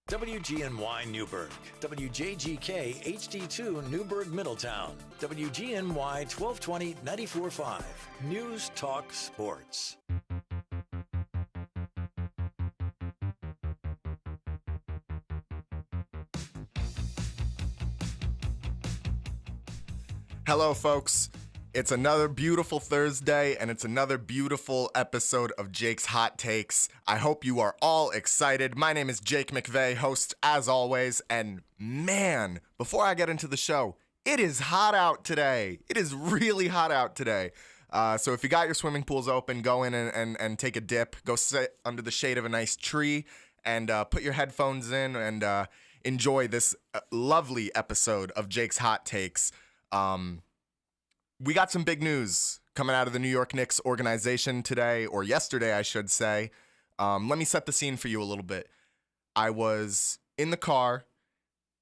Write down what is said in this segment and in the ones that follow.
WGNY Newburgh, WJGK HD2 Newburgh Middletown, WGNY 1220 94.5, News Talk Sports. Hello, folks. It's another beautiful Thursday, and it's another beautiful episode of Jake's Hot Takes. I hope you are all excited. My name is Jake McVey, host as always, and man, before I get into the show, it is hot out today. It is really hot out today. So if you got your swimming pools open, go in and take a dip. Go sit under the shade of a nice tree and put your headphones in and enjoy this lovely episode of Jake's Hot Takes. We got some big news coming out of the New York Knicks organization today, or yesterday, I should say. Let me set the scene for you a little bit. I was in the car,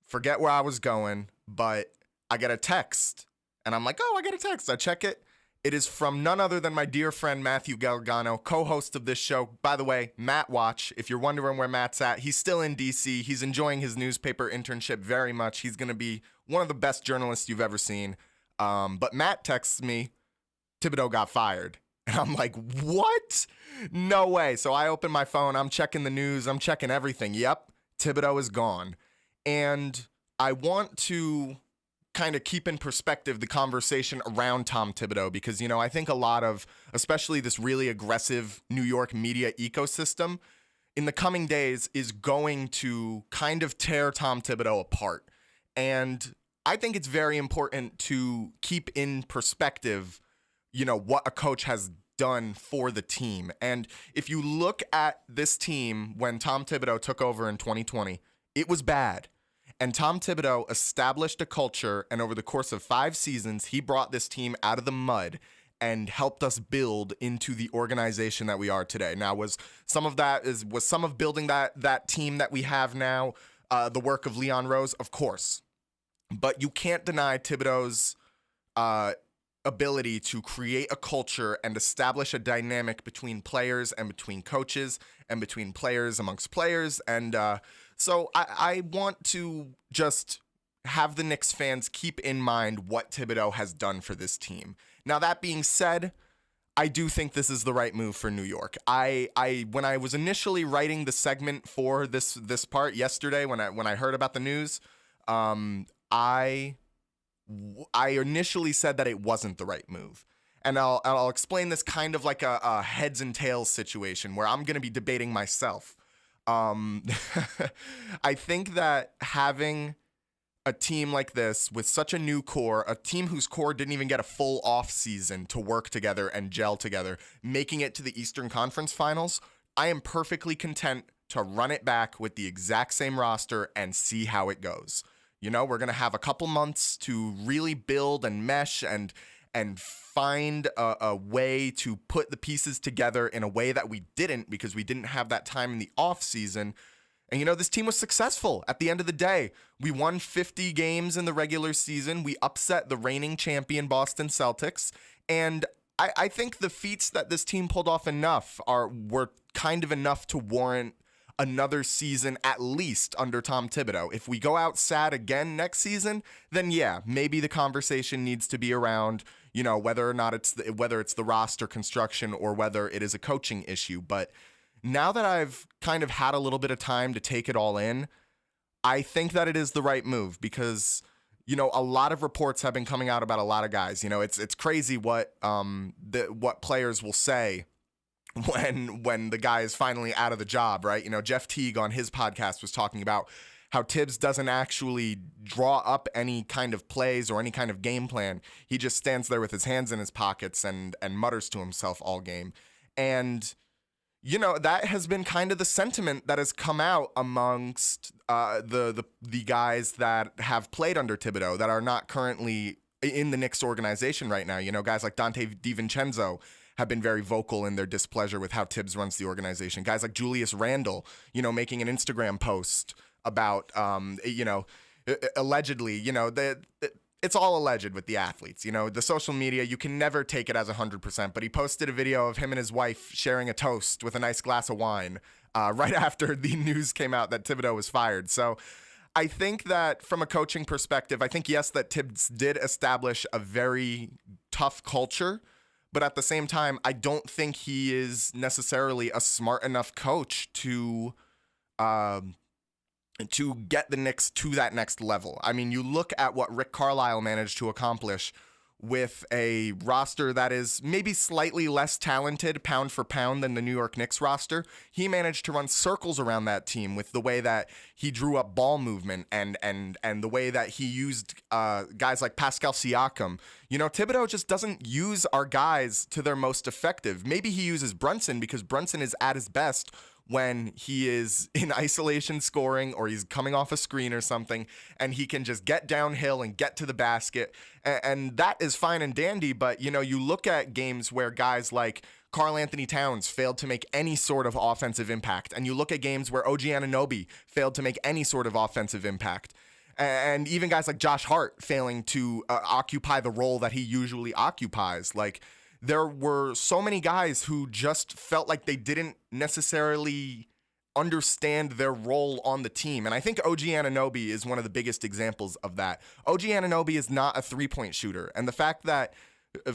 forget where I was going, but I get a text, and I'm like, oh, I get a text. I check it. It is from none other than my dear friend Matthew Galgano, co-host of this show. By the way, Matt Watch, if you're wondering where Matt's at, he's still in D.C. He's enjoying his newspaper internship very much. He's going to be one of the best journalists you've ever seen. But Matt texts me, Thibodeau got fired. And I'm like, what? No way. So I open my phone. I'm checking the news. I'm checking everything. Yep, Thibodeau is gone. And I want to kind of keep in perspective the conversation around Tom Thibodeau because, you know, I think a lot of, especially this really aggressive New York media ecosystem in the coming days is going to kind of tear Tom Thibodeau apart. And I think it's very important to keep in perspective, you know, what a coach has done for the team. And if you look at this team when Tom Thibodeau took over in 2020, it was bad. And Tom Thibodeau established a culture, and over the course of 5 seasons, he brought this team out of the mud and helped us build into the organization that we are today. Now, was some of building that team that we have now the work of Leon Rose? Of course. But you can't deny Thibodeau's ability to create a culture and establish a dynamic between players and between coaches and between players amongst players. And so I want to just have the Knicks fans keep in mind what Thibodeau has done for this team. Now, that being said, I do think this is the right move for New York. When I was initially writing the segment for this part yesterday, when I heard about the news, I initially said that it wasn't the right move. And I'll explain this kind of like a heads and tails situation where I'm going to be debating myself. I think that having a team like this with such a new core, a team whose core didn't even get a full off season to work together and gel together, making it to the Eastern Conference Finals, I am perfectly content to run it back with the exact same roster and see how it goes. You know, we're going to have a couple months to really build and mesh and find a way to put the pieces together in a way that we didn't because we didn't have that time in the off season. And, you know, this team was successful at the end of the day. We won 50 games in the regular season. We upset the reigning champion Boston Celtics. And I think the feats that this team pulled off were kind of enough to warrant another season at least under Tom Thibodeau. If we go out sad again next season, then yeah, maybe the conversation needs to be around, you know, whether it's the roster construction or whether it is a coaching issue. But now that I've kind of had a little bit of time to take it all in, I think that it is the right move because, you know, a lot of reports have been coming out about a lot of guys. You know, it's crazy what players will say when the guy is finally out of the job, right? You know, Jeff Teague on his podcast was talking about how Tibbs doesn't actually draw up any kind of plays or any kind of game plan. He just stands there with his hands in his pockets and mutters to himself all game. And, you know, that has been kind of the sentiment that has come out amongst the guys that have played under Thibodeau that are not currently in the Knicks organization right now. You know, guys like Dante DiVincenzo have been very vocal in their displeasure with how Tibbs runs the organization. Guys like Julius Randle, you know, making an Instagram post about, you know, allegedly, you know, it's all alleged with the athletes. You know, the social media, you can never take it as 100%, but he posted a video of him and his wife sharing a toast with a nice glass of wine right after the news came out that Thibodeau was fired. So I think that from a coaching perspective, I think, yes, that Tibbs did establish a very tough culture, but at the same time, I don't think he is necessarily a smart enough coach to get the Knicks to that next level. I mean, you look at what Rick Carlisle managed to accomplish with a roster that is maybe slightly less talented pound for pound than the New York Knicks roster. He managed to run circles around that team with the way that he drew up ball movement and the way that he used guys like Pascal Siakam. You know, Thibodeau just doesn't use our guys to their most effective. Maybe he uses Brunson because Brunson is at his best when he is in isolation scoring or he's coming off a screen or something, and he can just get downhill and get to the basket. And that is fine and dandy, but, you know, you look at games where guys like Karl Anthony Towns failed to make any sort of offensive impact, and you look at games where OG Anunoby failed to make any sort of offensive impact, and even guys like Josh Hart failing to occupy the role that he usually occupies. Like, there were so many guys who just felt like they didn't necessarily understand their role on the team. And I think OG Anunoby is one of the biggest examples of that. OG Anunoby is not a three-point shooter. And the fact that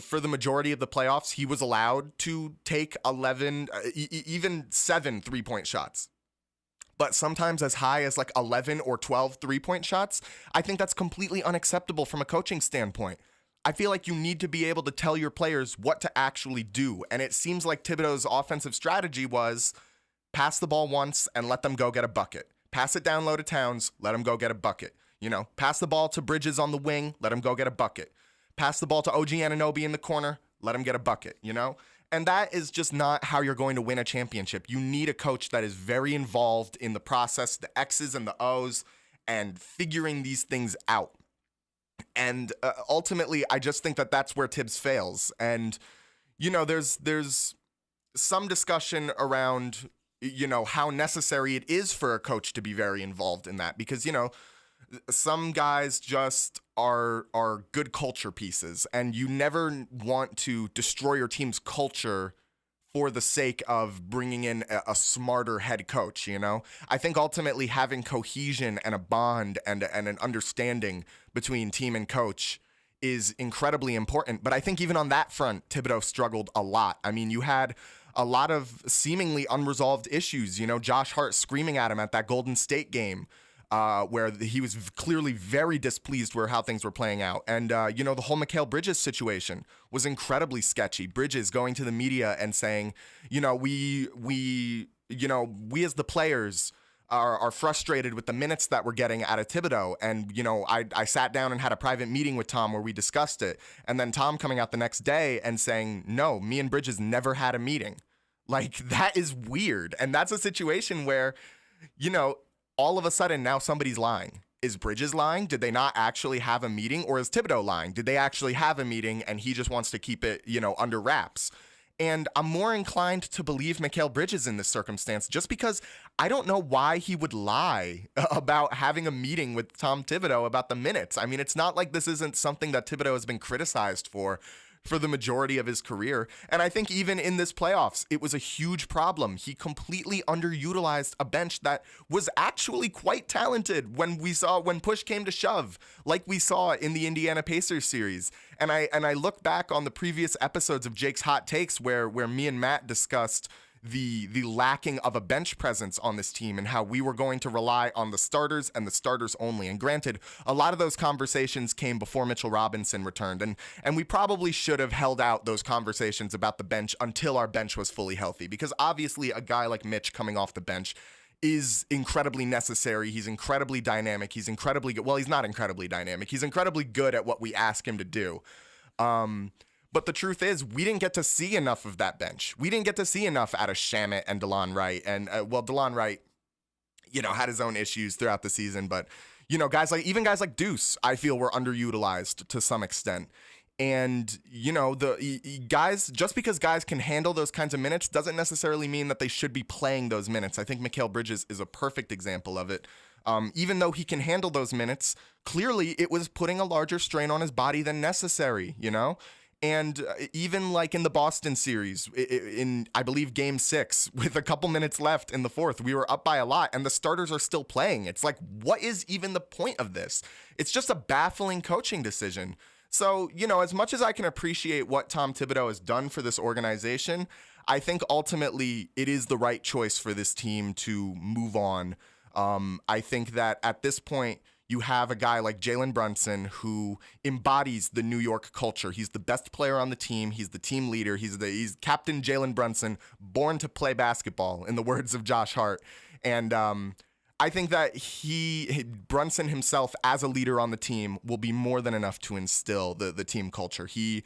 for the majority of the playoffs, he was allowed to take 11, even 7 three-point shots, but sometimes as high as like 11 or 12 three-point shots, I think that's completely unacceptable from a coaching standpoint. I feel like you need to be able to tell your players what to actually do. And it seems like Thibodeau's offensive strategy was pass the ball once and let them go get a bucket. Pass it down low to Towns, let them go get a bucket. You know, pass the ball to Bridges on the wing, let him go get a bucket. Pass the ball to OG Anunoby in the corner, let him get a bucket, you know? And that is just not how you're going to win a championship. You need a coach that is very involved in the process, the X's and the O's, and figuring these things out. And ultimately, I just think that that's where Tibbs fails. And, you know, there's some discussion around, you know, how necessary it is for a coach to be very involved in that. Because, you know, some guys just are good culture pieces. And you never want to destroy your team's culture for the sake of bringing in a smarter head coach, you know? I think ultimately having cohesion and a bond and an understanding between team and coach is incredibly important. But I think even on that front, Thibodeau struggled a lot. I mean, you had a lot of seemingly unresolved issues, you know, Josh Hart screaming at him at that Golden State game, where he was clearly very displeased with how things were playing out. And, you know, the whole Mikal Bridges situation was incredibly sketchy. Bridges going to the media and saying, you know, we as the players are frustrated with the minutes that we're getting out of Thibodeau. And, you know, I sat down and had a private meeting with Tom where we discussed it. And then Tom coming out the next day and saying, no, me and Bridges never had a meeting. Like, that is weird. And that's a situation where, you know, all of a sudden, now somebody's lying. Is Bridges lying? Did they not actually have a meeting? Or is Thibodeau lying? Did they actually have a meeting and he just wants to keep it, you know, under wraps? And I'm more inclined to believe Mikal Bridges in this circumstance just because I don't know why he would lie about having a meeting with Tom Thibodeau about the minutes. I mean, it's not like this isn't something that Thibodeau has been criticized for the majority of his career. And I think even in this playoffs, it was a huge problem. He completely underutilized a bench that was actually quite talented when push came to shove, like we saw in the Indiana Pacers series. And I look back on the previous episodes of Jake's Hot Takes where me and Matt discussed the lacking of a bench presence on this team and how we were going to rely on the starters and the starters only. And granted, a lot of those conversations came before Mitchell Robinson returned, and we probably should have held out those conversations about the bench until our bench was fully healthy, because obviously a guy like Mitch coming off the bench is incredibly necessary. He's incredibly dynamic. He's incredibly good. Well, he's not incredibly dynamic. He's incredibly good at what we ask him to do. But the truth is, we didn't get to see enough of that bench. We didn't get to see enough out of Shamet and DeLon Wright. And, DeLon Wright, you know, had his own issues throughout the season. But, you know, guys like Deuce, I feel were underutilized to some extent. And, you know, the guys, just because guys can handle those kinds of minutes doesn't necessarily mean that they should be playing those minutes. I think Mikal Bridges is a perfect example of it. Even though he can handle those minutes, clearly it was putting a larger strain on his body than necessary, you know? And even like in the Boston series, in I believe Game 6, with a couple minutes left in the fourth, we were up by a lot, and the starters are still playing. It's like, what is even the point of this? It's just a baffling coaching decision. So, as much as I can appreciate what Tom Thibodeau has done for this organization, I think ultimately it is the right choice for this team to move on. I think that at this point, you have a guy like Jalen Brunson who embodies the New York culture. He's the best player on the team. He's the team leader. He's Captain Jalen Brunson, born to play basketball, in the words of Josh Hart. And I think that Brunson himself, as a leader on the team, will be more than enough to instill the team culture. He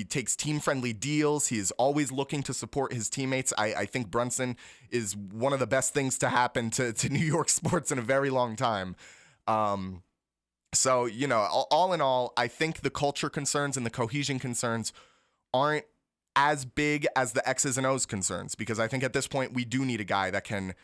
takes team-friendly deals. He is always looking to support his teammates. I think Brunson is one of the best things to happen to New York sports in a very long time. So, all in all, I think the culture concerns and the cohesion concerns aren't as big as the X's and O's concerns, because I think at this point we do need a guy that can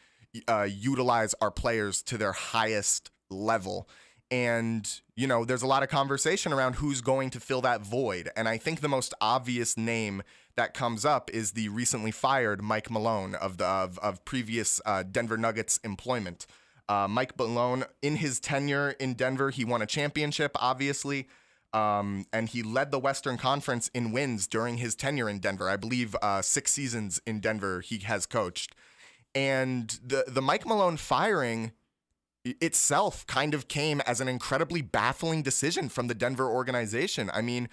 utilize our players to their highest level. And, there's a lot of conversation around who's going to fill that void. And I think the most obvious name that comes up is the recently fired Mike Malone of previous Denver Nuggets employment. Mike Malone, in his tenure in Denver, he won a championship, obviously, and he led the Western Conference in wins during his tenure in Denver. I believe 6 seasons in Denver he has coached. And the Mike Malone firing itself kind of came as an incredibly baffling decision from the Denver organization. I mean,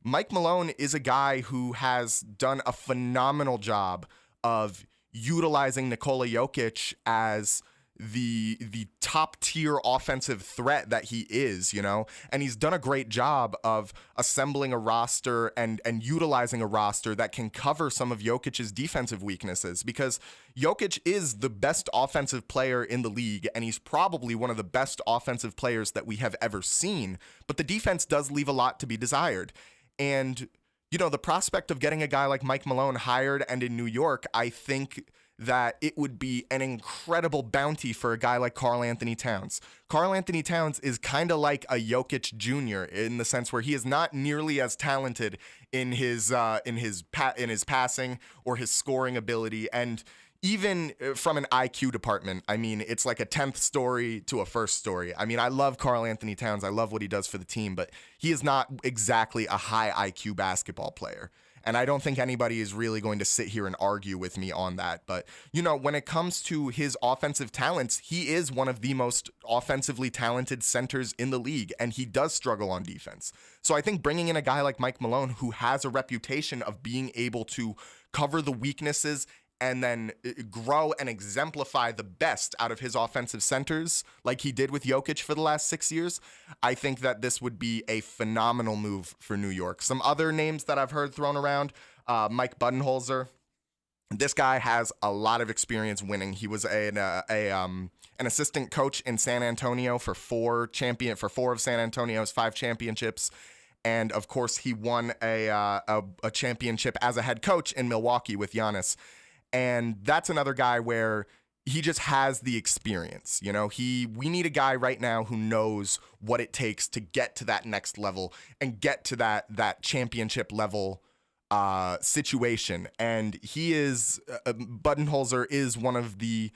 Mike Malone is a guy who has done a phenomenal job of utilizing Nikola Jokic as the top tier offensive threat that he is, and he's done a great job of assembling a roster and utilizing a roster that can cover some of Jokic's defensive weaknesses, because Jokic is the best offensive player in the league, and he's probably one of the best offensive players that we have ever seen, but the defense does leave a lot to be desired. And, the prospect of getting a guy like Mike Malone hired and in New York, I think that it would be an incredible bounty for a guy like Karl Anthony Towns. Karl Anthony Towns is kind of like a Jokic Jr. in the sense where he is not nearly as talented in his passing or his scoring ability, and even from an IQ department, I mean, it's like a 10th story to a first story. I mean, I love Karl Anthony Towns. I love what he does for the team, but he is not exactly a high IQ basketball player. And I don't think anybody is really going to sit here and argue with me on that. But, when it comes to his offensive talents, he is one of the most offensively talented centers in the league, and he does struggle on defense. So I think bringing in a guy like Mike Malone, who has a reputation of being able to cover the weaknesses and then grow and exemplify the best out of his offensive centers, like he did with Jokic for the last 6 years, I think that this would be a phenomenal move for New York. Some other names that I've heard thrown around, Mike Budenholzer. This guy has a lot of experience winning. He was an assistant coach in San Antonio for four of San Antonio's 5 championships. And of course, he won a championship as a head coach in Milwaukee with Giannis. And that's another guy where he just has the experience. We need a guy right now who knows what it takes to get to that next level and get to that championship level situation. And Budenholzer is one of the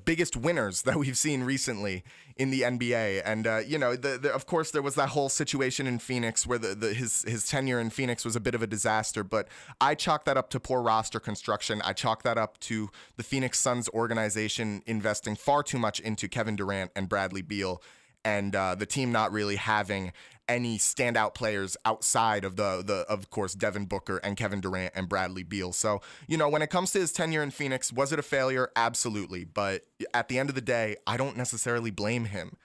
biggest winners that we've seen recently in the NBA. And, of course, there was that whole situation in Phoenix where his tenure in Phoenix was a bit of a disaster. But I chalk that up to poor roster construction. I chalk that up to the Phoenix Suns organization investing far too much into Kevin Durant and Bradley Beal, and the team not really having any standout players outside of of course, Devin Booker and Kevin Durant and Bradley Beal. So, when it comes to his tenure in Phoenix, was it a failure? Absolutely. But at the end of the day, I don't necessarily blame him.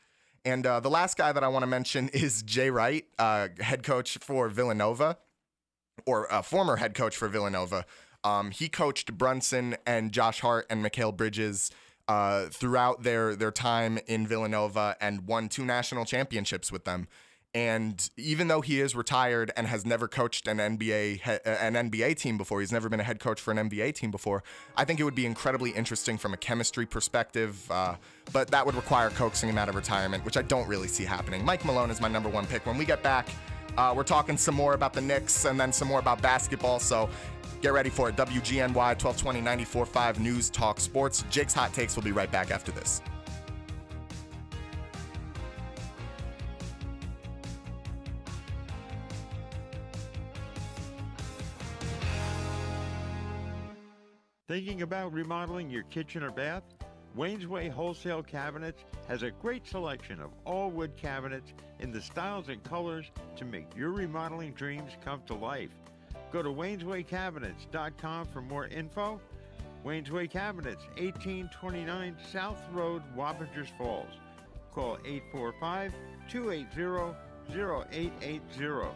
And the last guy that I want to mention is Jay Wright, head coach for Villanova, or former head coach for Villanova. He coached Brunson and Josh Hart and Mikal Bridges throughout their time in Villanova and won 2 national championships with them. And even though he is retired and has never coached an NBA team before, he's never been a head coach for an NBA team before, I think it would be incredibly interesting from a chemistry perspective, but that would require coaxing him out of retirement, which I don't really see happening. Mike Malone is my number 1 pick. When we get back, We're talking some more about the Knicks and then some more about basketball, so get ready for it. WGNY 1220 94.5 News Talk Sports. Jake's Hot Takes will be right back after this. Thinking about remodeling your kitchen or bath? Wayne's Way Wholesale Cabinets has a great selection of all wood cabinets in the styles and colors to make your remodeling dreams come to life. Go to wayneswaycabinets.com for more info. Wayne's Way Cabinets, 1829 South Road, Wappingers Falls. Call 845-280-0880.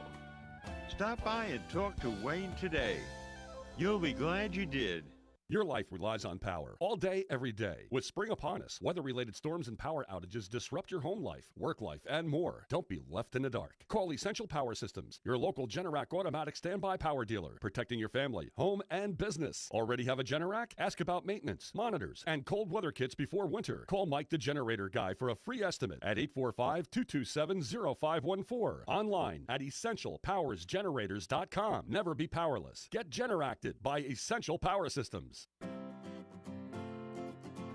Stop by and talk to Wayne today. You'll be glad you did. Your life relies on power all day, every day. With spring upon us, weather-related storms and power outages disrupt your home life, work life, and more. Don't be left in the dark. Call Essential Power Systems, your local Generac automatic standby power dealer, protecting your family, home, and business. Already have a Generac? Ask about maintenance, monitors, and cold weather kits before winter. Call Mike the Generator Guy for a free estimate at 845-227-0514. Online at EssentialPowersGenerators.com. Never be powerless. Get Generacted by Essential Power Systems.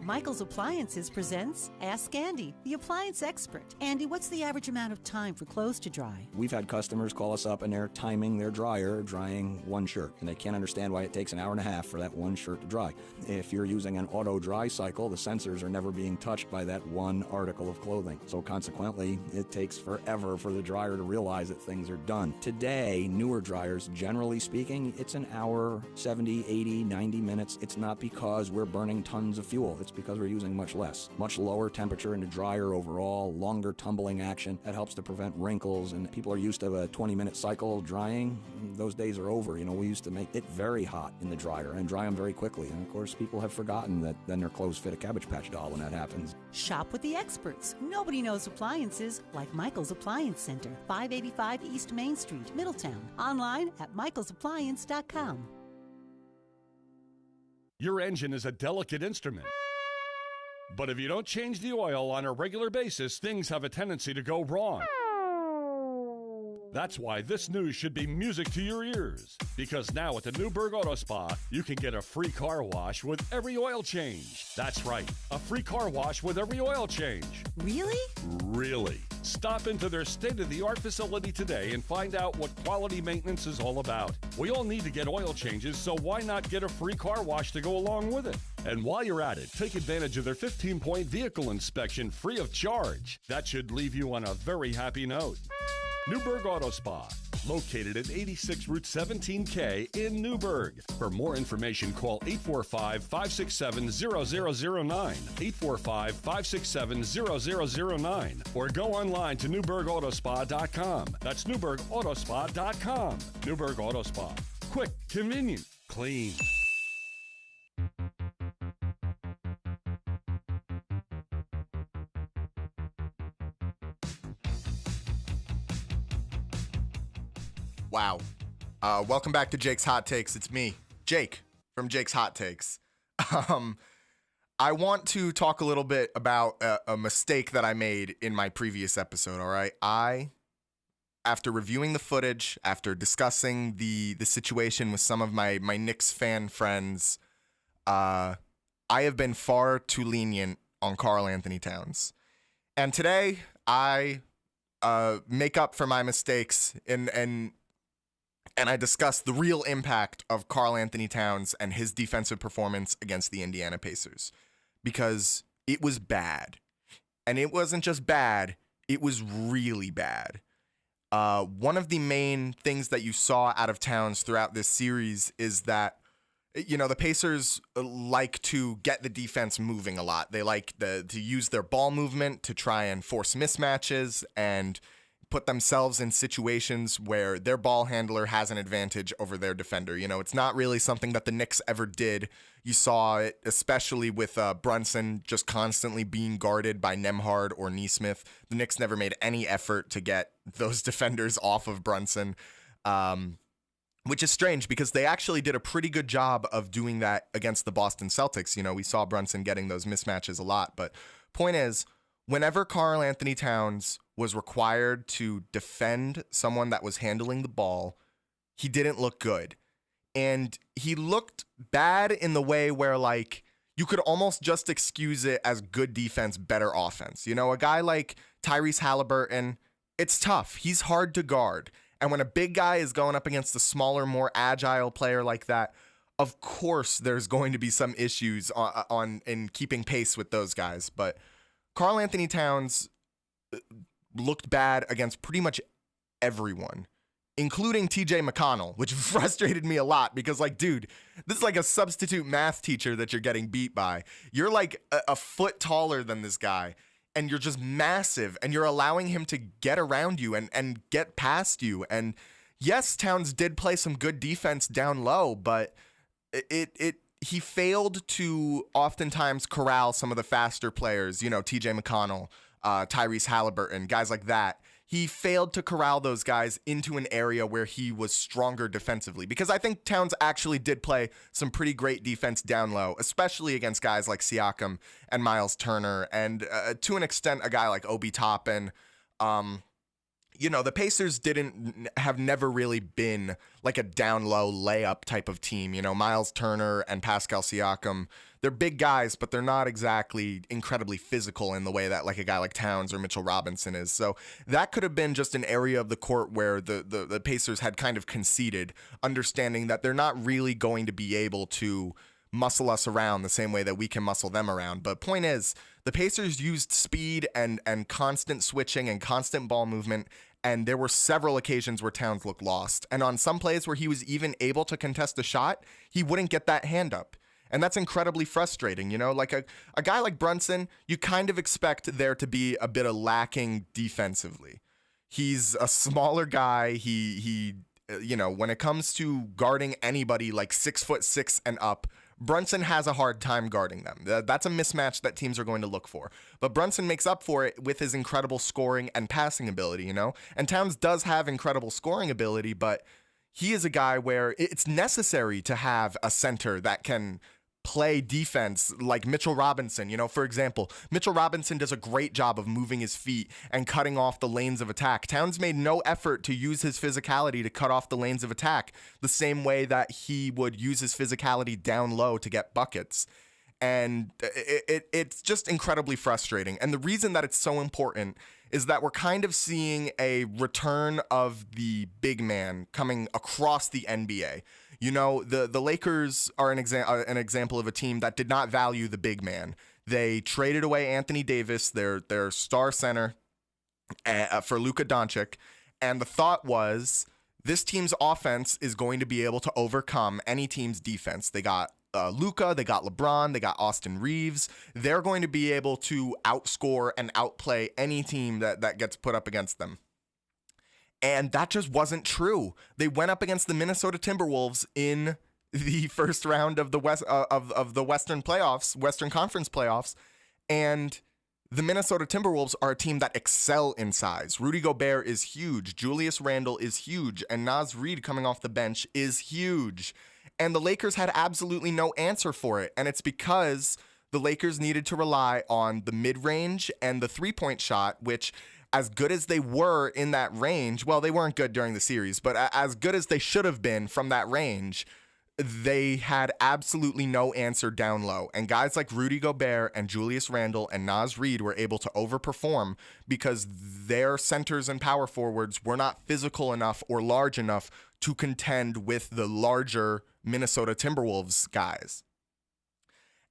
Michael's Appliances presents Ask Andy, the appliance expert. Andy, what's the average amount of time for clothes to dry? We've had customers call us up and they're timing their dryer, drying one shirt, and they can't understand why it takes an hour and a half for that one shirt to dry. If you're using an auto dry cycle, the sensors are never being touched by that one article of clothing. So consequently, it takes forever for the dryer to realize that things are done. Today, newer dryers, generally speaking, it's an hour, 70, 80, 90 minutes. It's not because we're burning tons of fuel. It's because we're using much less. Much lower temperature in the dryer overall, longer tumbling action. That helps to prevent wrinkles, and people are used to a 20-minute cycle drying. Those days are over. We used to make it very hot in the dryer and dry them very quickly. And of course, people have forgotten that then their clothes fit a Cabbage Patch doll when that happens. Shop with the experts. Nobody knows appliances like Michael's Appliance Center, 585 East Main Street, Middletown. Online at michaelsappliance.com. Your engine is a delicate instrument. But if you don't change the oil on a regular basis, things have a tendency to go wrong. That's why this news should be music to your ears. Because now at the Newburgh Auto Spa, you can get a free car wash with every oil change. That's right, a free car wash with every oil change. Really? Really. Stop into their state-of-the-art facility today and find out what quality maintenance is all about. We all need to get oil changes, so why not get a free car wash to go along with it? And while you're at it, take advantage of their 15-point vehicle inspection free of charge. That should leave you on a very happy note. Newburgh Auto Spa, located at 86 Route 17K in Newburgh. For more information, call 845-567-0009, 845-567-0009, or go online to newburghautospa.com. That's newburghautospa.com. Newburgh Auto Spa. Quick, convenient, clean. Wow. Welcome back to Jake's Hot Takes. It's me, Jake, from Jake's Hot Takes. I want to talk a little bit about a mistake that I made in my previous episode, all right? After reviewing the footage, after discussing the situation with some of my Knicks fan friends, I have been far too lenient on Karl Anthony Towns. And today, I make up for my mistakes and I discuss the real impact of Karl Anthony Towns and his defensive performance against the Indiana Pacers. Because it was bad. And it wasn't just bad, it was really bad. One of the main things that you saw out of Towns throughout this series is that, the Pacers like to get the defense moving a lot. They like to use their ball movement to try and force mismatches and put themselves in situations where their ball handler has an advantage over their defender. It's not really something that the Knicks ever did. You saw it especially with Brunson just constantly being guarded by Nembhard or Nesmith. The Knicks never made any effort to get those defenders off of Brunson, which is strange because they actually did a pretty good job of doing that against the Boston Celtics. We saw Brunson getting those mismatches a lot. But point is, whenever Karl Anthony Towns was required to defend someone that was handling the ball, he didn't look good. And he looked bad in the way where, like, you could almost just excuse it as good defense, better offense. You know, a guy like Tyrese Halliburton, it's tough. He's hard to guard. And when a big guy is going up against a smaller, more agile player like that, of course there's going to be some issues in keeping pace with those guys. But Karl Anthony Towns looked bad against pretty much everyone, including TJ McConnell, which frustrated me a lot because, like, dude, this is like a substitute math teacher that you're getting beat by. You're like a foot taller than this guy, and you're just massive, and you're allowing him to get around you and get past you. And yes, Towns did play some good defense down low, but he failed to oftentimes corral some of the faster players, you know, TJ McConnell, Tyrese Halliburton, guys like that. He failed to corral those guys into an area where he was stronger defensively, because I think Towns actually did play some pretty great defense down low, especially against guys like Siakam and Miles Turner, and to an extent, a guy like Obi Toppin. You know, the Pacers have never really been like a down low layup type of team. You know, Miles Turner and Pascal Siakam, they're big guys, but they're not exactly incredibly physical in the way that like a guy like Towns or Mitchell Robinson is. So that could have been just an area of the court where the Pacers had kind of conceded, understanding that they're not really going to be able to muscle us around the same way that we can muscle them around. But point is, the Pacers used speed and constant switching and constant ball movement, and there were several occasions where Towns looked lost. And on some plays where he was even able to contest a shot, he wouldn't get that hand up. And that's incredibly frustrating. You know, like a guy like Brunson, you kind of expect there to be a bit of lacking defensively. He's a smaller guy. He you know, when it comes to guarding anybody like 6'6" and up, Brunson has a hard time guarding them. That's a mismatch that teams are going to look for. But Brunson makes up for it with his incredible scoring and passing ability, you know? And Towns does have incredible scoring ability, but he is a guy where it's necessary to have a center that can play defense like Mitchell Robinson. You know, for example, Mitchell Robinson does a great job of moving his feet and cutting off the lanes of attack. Towns made no effort to use his physicality to cut off the lanes of attack the same way that he would use his physicality down low to get buckets. And it's just incredibly frustrating. And the reason that it's so important is that we're kind of seeing a return of the big man coming across the NBA. You know, the Lakers are an example of a team that did not value the big man. They traded away Anthony Davis, their star center, for Luka Doncic, and the thought was this team's offense is going to be able to overcome any team's defense. They got Luka, they got LeBron, they got Austin Reeves. They're going to be able to outscore and outplay any team that gets put up against them. And that just wasn't true. They went up against the Minnesota Timberwolves in the first round of the Western Conference playoffs, and the Minnesota Timberwolves are a team that excel in size. Rudy Gobert is huge, Julius Randle is huge, and Naz Reid coming off the bench is huge. And the Lakers had absolutely no answer for it, and it's because the Lakers needed to rely on the mid-range and the three-point shot, which, as good as they were in that range, well, they weren't good during the series, but as good as they should have been from that range, they had absolutely no answer down low. And guys like Rudy Gobert and Julius Randle and Naz Reid were able to overperform because their centers and power forwards were not physical enough or large enough to contend with the larger Minnesota Timberwolves guys.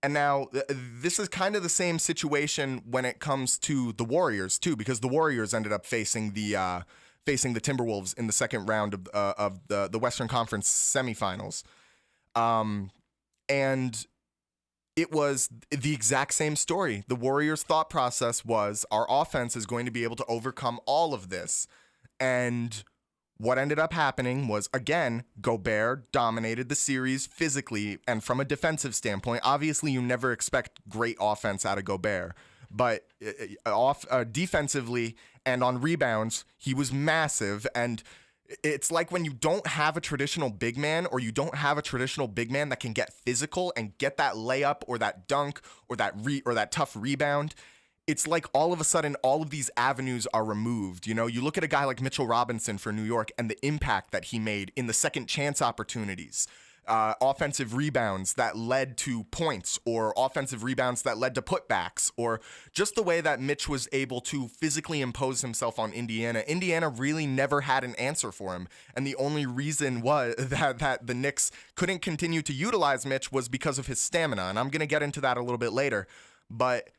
And now this is kind of the same situation when it comes to the Warriors too, because the Warriors ended up facing the Timberwolves in the second round of the Western Conference semifinals, and it was the exact same story. The Warriors' thought process was our offense is going to be able to overcome all of this, and what ended up happening was, again, Gobert dominated the series physically and from a defensive standpoint. Obviously, you never expect great offense out of Gobert, but defensively and on rebounds, he was massive. And it's like when you don't have a traditional big man, or you don't have a traditional big man that can get physical and get that layup or that dunk or that tough rebound, it's like all of a sudden all of these avenues are removed. You know, you look at a guy like Mitchell Robinson for New York and the impact that he made in the second chance opportunities, offensive rebounds that led to points, or offensive rebounds that led to putbacks, or just the way that Mitch was able to physically impose himself on Indiana. Indiana really never had an answer for him. And the only reason was that the Knicks couldn't continue to utilize Mitch was because of his stamina. And I'm going to get into that a little bit later. But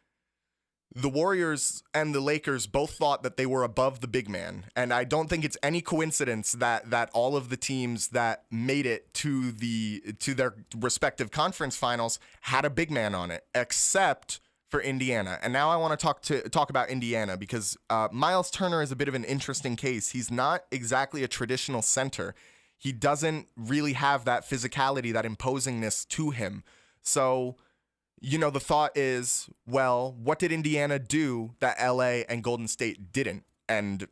the Warriors and the Lakers both thought that they were above the big man. And I don't think it's any coincidence that all of the teams that made it to their respective conference finals had a big man on it, except for Indiana. And now I want to talk about Indiana, because Miles Turner is a bit of an interesting case. He's not exactly a traditional center. He doesn't really have that physicality, that imposingness to him. So, you know, the thought is, well, what did Indiana do that LA and Golden State didn't? And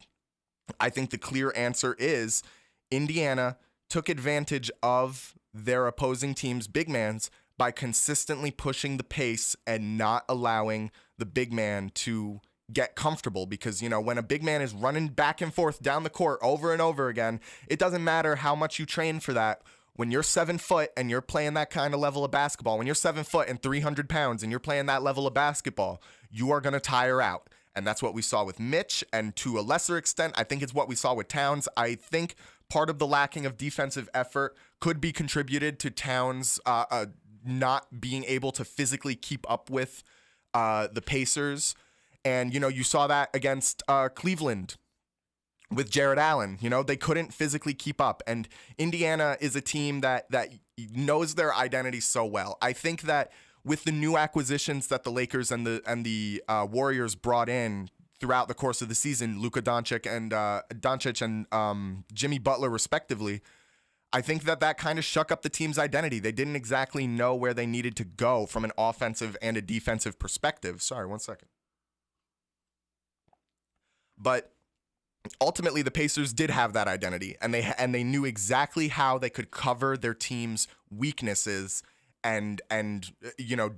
I think the clear answer is Indiana took advantage of their opposing team's big mans by consistently pushing the pace and not allowing the big man to get comfortable. Because, you know, when a big man is running back and forth down the court over and over again, it doesn't matter how much you train for that. When you're 7 foot and you're playing that kind of level of basketball, when you're 7 foot and 300 pounds and you're playing that level of basketball, you are going to tire out. And that's what we saw with Mitch. And to a lesser extent, I think it's what we saw with Towns. I think part of the lacking of defensive effort could be contributed to Towns not being able to physically keep up with the Pacers. And, you know, you saw that against Cleveland with Jared Allen. You know, they couldn't physically keep up. And Indiana is a team that knows their identity so well. I think that with the new acquisitions that the Lakers and the Warriors brought in throughout the course of the season, Luka Doncic and Jimmy Butler respectively, I think that kind of shook up the team's identity. They didn't exactly know where they needed to go from an offensive and a defensive perspective. Sorry, 1 second. But ultimately, the Pacers did have that identity, and they knew exactly how they could cover their team's weaknesses and you know,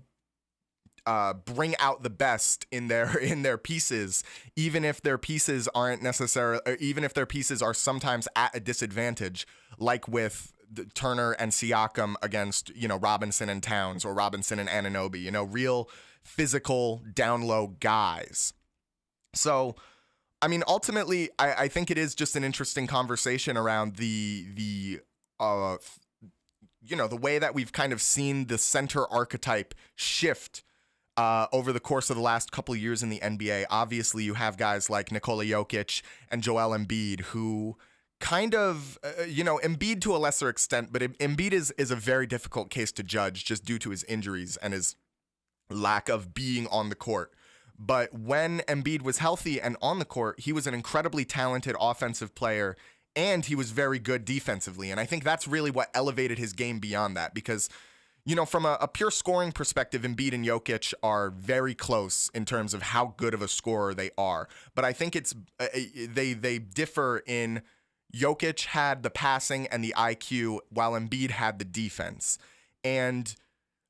bring out the best in their pieces, even if their pieces aren't necessarily, even if their pieces are sometimes at a disadvantage, like with Turner and Siakam against, you know, Robinson and Towns, or Robinson and Anunoby, you know, real physical down low guys. So, I mean, ultimately, I think it is just an interesting conversation around the you know, the way that we've kind of seen the center archetype shift over the course of the last couple of years in the NBA. Obviously, you have guys like Nikola Jokic and Joel Embiid, who kind of, you know, Embiid to a lesser extent, but Embiid is a very difficult case to judge just due to his injuries and his lack of being on the court. But when Embiid was healthy and on the court, he was an incredibly talented offensive player, and he was very good defensively. And I think that's really what elevated his game beyond that, because, you know, from a pure scoring perspective, Embiid and Jokic are very close in terms of how good of a scorer they are. But I think it's they differ in Jokic had the passing and the IQ, while Embiid had the defense. And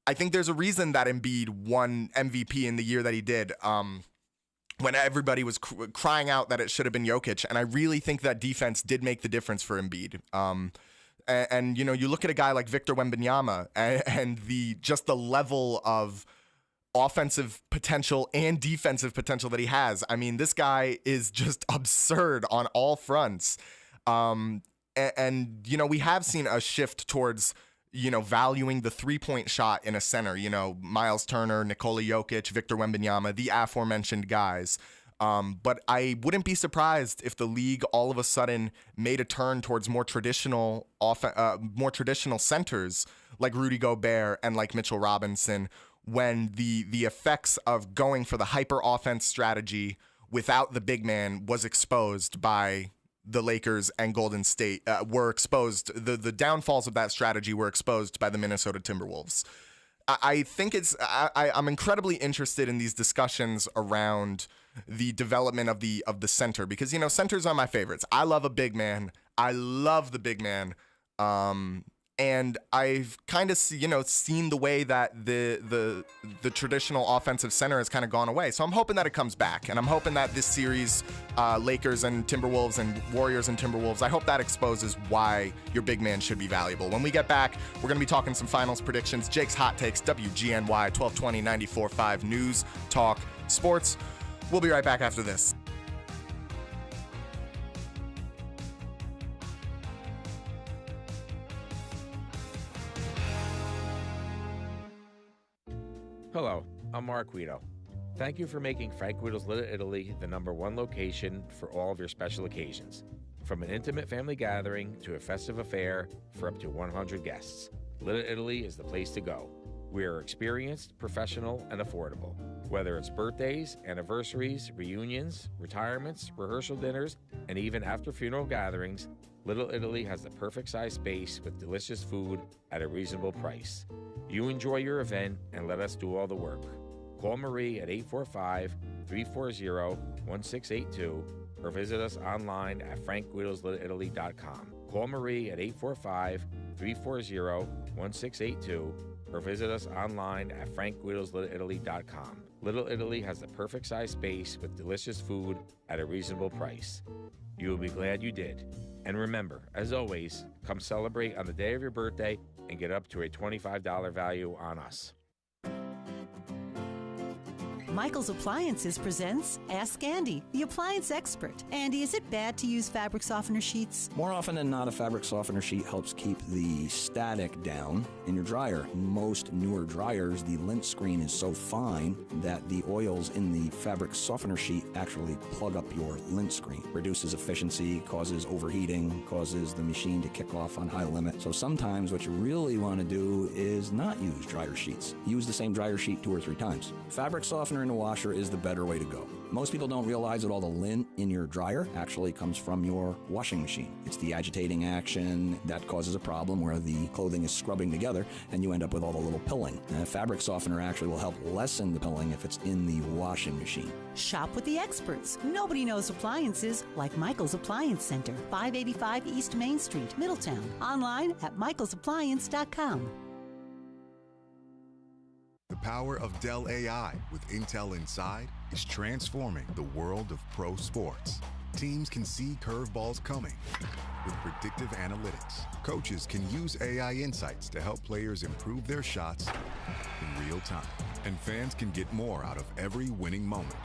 I think there's a reason that Embiid won MVP in the year that he did, when everybody was crying out that it should have been Jokic. And I really think that defense did make the difference for Embiid. And you know, you look at a guy like Victor Wembanyama and the level of offensive potential and defensive potential that he has. I mean, this guy is just absurd on all fronts. And you know, we have seen a shift towards, you know, valuing the three-point shot in a center. You know, Miles Turner, Nikola Jokic, Victor Wembanyama, the aforementioned guys. But I wouldn't be surprised if the league all of a sudden made a turn towards more traditional centers like Rudy Gobert and like Mitchell Robinson, when the effects of going for the hyper offense strategy without the big man was exposed by the Lakers and Golden State, were exposed. The downfalls of that strategy were exposed by the Minnesota Timberwolves. I think I'm incredibly interested in these discussions around the development of the center, because, you know, centers are my favorites. I love a big man. I love the big man. And I've kind of seen the way that the traditional offensive center has kind of gone away. So I'm hoping that it comes back, and I'm hoping that this series, Lakers and Timberwolves and Warriors and Timberwolves, I hope that exposes why your big man should be valuable. When we get back, we're going to be talking some finals predictions. Jake's Hot Takes, WGNY 1220 94.5 News Talk Sports. We'll be right back after this. Hello, I'm Mark Guido. Thank you for making Frank Guido's Little Italy the #1 location for all of your special occasions. From an intimate family gathering to a festive affair for up to 100 guests, Little Italy is the place to go. We are experienced, professional, and affordable. Whether it's birthdays, anniversaries, reunions, retirements, rehearsal dinners, and even after funeral gatherings, Little Italy has the perfect size space with delicious food at a reasonable price. You enjoy your event and let us do all the work. Call Marie at 845-340-1682 or visit us online at frankguidoslittleitaly.com. Call Marie at 845-340-1682 or visit us online at frankguidoslittleitaly.com. Little Italy has the perfect size space with delicious food at a reasonable price. You will be glad you did. And remember, as always, come celebrate on the day of your birthday and get up to a $25 value on us. Michael's Appliances presents Ask Andy, the appliance expert. Andy, is it bad to use fabric softener sheets? More often than not, a fabric softener sheet helps keep the static down in your dryer. Most newer dryers, the lint screen is so fine that the oils in the fabric softener sheet actually plug up your lint screen. Reduces efficiency, causes overheating, causes the machine to kick off on high limit. So sometimes what you really want to do is not use dryer sheets. Use the same dryer sheet 2 or 3 times. Fabric softener in a washer is the better way to go. Most people don't realize that all the lint in your dryer actually comes from your washing machine. It's the agitating action that causes a problem where the clothing is scrubbing together and you end up with all the little pilling. And a fabric softener actually will help lessen the pilling if it's in the washing machine. Shop with the experts. Nobody knows appliances like Michael's Appliance Center, 585 East Main Street, Middletown. Online at michaelsappliance.com. The power of Dell AI with Intel Inside is transforming the world of pro sports. Teams can see curveballs coming with predictive analytics. Coaches can use AI insights to help players improve their shots in real time. And fans can get more out of every winning moment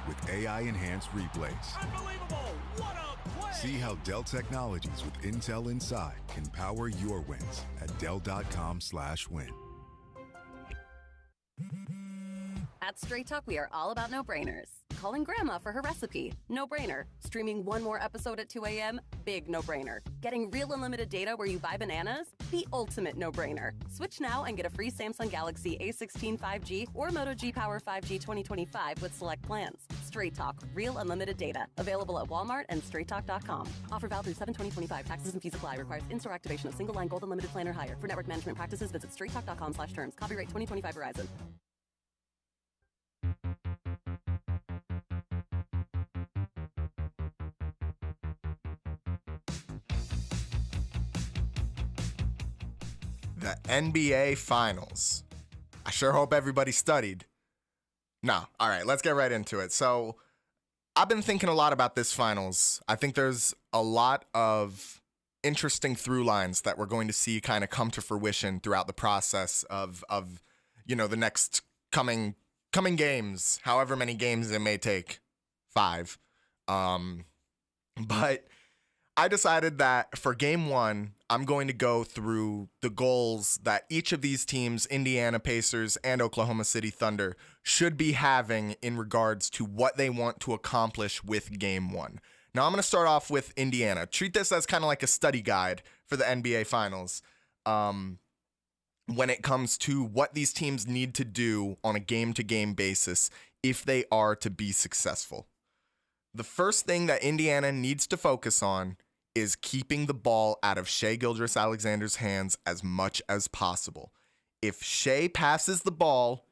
with AI-enhanced replays. Unbelievable! What a play! See how Dell Technologies with Intel Inside can power your wins at Dell.com/win. At Straight Talk, we are all about no-brainers. Calling Grandma for her recipe? No-brainer. Streaming one more episode at 2 a.m.? Big no-brainer. Getting real unlimited data where you buy bananas? The ultimate no-brainer. Switch now and get a free Samsung Galaxy A16 5G or Moto G Power 5G 2025 with select plans. Straight Talk. Real unlimited data. Available at Walmart and straighttalk.com. Offer valid through 7/20/25. Taxes and fees apply. Requires in-store activation of single line gold unlimited plan or higher. For network management practices, visit straighttalk.com/terms. Copyright 2025 Verizon. The NBA Finals. I sure hope everybody studied. No. All right, let's get right into it. So I've been thinking a lot about this finals. I think there's a lot of interesting through lines that we're going to see kind of come to fruition throughout the process of the next coming games, however many games it may take. 5. But I decided that for game 1, I'm going to go through the goals that each of these teams, Indiana Pacers and Oklahoma City Thunder, should be having in regards to what they want to accomplish with game 1. Now, I'm going to start off with Indiana. Treat this as kind of like a study guide for the NBA Finals when it comes to what these teams need to do on a game-to-game basis if they are to be successful. The first thing that Indiana needs to focus on is keeping the ball out of Shai Gilgeous-Alexander's hands as much as possible. If Shai passes the ball,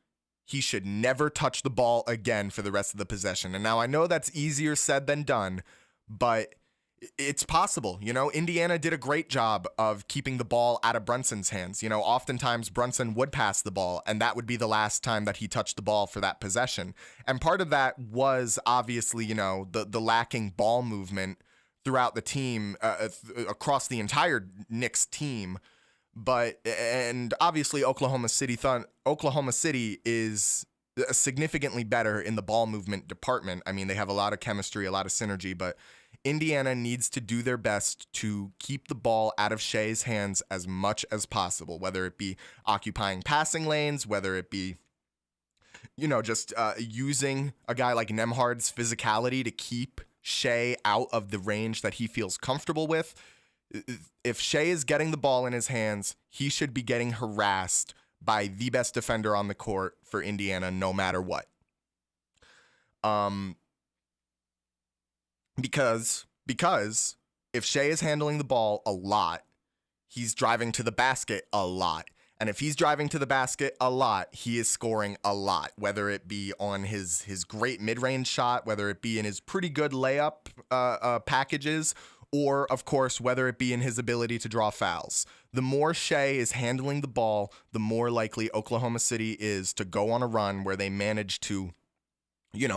he should never touch the ball again for the rest of the possession. And now I know that's easier said than done, but It's possible. Indiana did a great job of keeping the ball out of Brunson's hands. Oftentimes Brunson would pass the ball, and that would be the last time that he touched the ball for that possession. And part of that was obviously, the lacking ball movement throughout the team, across the entire Knicks team. And obviously Oklahoma City is significantly better in the ball movement department. I mean, they have a lot of chemistry, a lot of synergy, but Indiana needs to do their best to keep the ball out of Shea's hands as much as possible, whether it be occupying passing lanes, whether it be, just using a guy like Nembhard's physicality to keep Shea out of the range that he feels comfortable with. If Shea is getting the ball in his hands, he should be getting harassed by the best defender on the court for Indiana, no matter what. Because if Shea is handling the ball a lot, he's driving to the basket a lot. And if he's driving to the basket a lot, he is scoring a lot, whether it be on his great mid-range shot, whether it be in his pretty good layup packages, or, of course, whether it be in his ability to draw fouls. The more Shea is handling the ball, the more likely Oklahoma City is to go on a run where they manage to